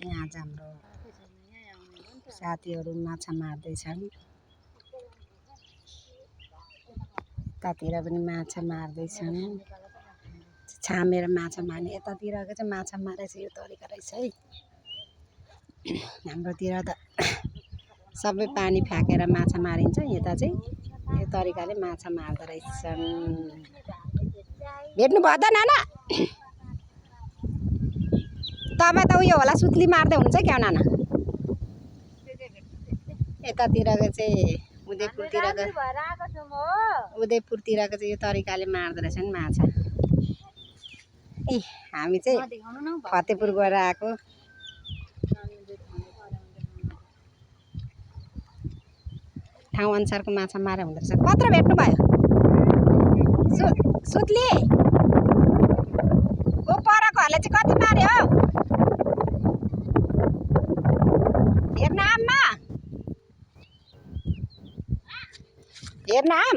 यहाँ चाहिँ हाम्रो साथीहरू माछा मार्दैछन्। यतातिर पनि माछा मार्दैछन्। छामेर माछा मार्ने यतातिरको चाहिँ माछा मारेको चाहिँ यो तरिका रहेछ है। हाम्रोतिर त सबै पानी फ्याँकेर माछा मारिन्छ, यता चाहिँ यो तरिकाले माछा मार्दो रहेछन्। भेट्नु भयो त नाना? तपाईँ त उयो होला सुत्ली मार्दै हुन्छ क्या नाना? यतातिरको चाहिँ उदयपुरतिरको चाहिँ यो तरिकाले मार्दो रहेछन् माछा। ए हामी चाहिँ फतेहपुर गएर आएको। ठाउँ अनुसारको माछा मारे हुँदो रहेछ। कत्रो भेट्नु भयो? सुत्ली ओ परकोहरूले चाहिँ कति मार्यो हौ? हेर्न आम्मा, हेर्न आम।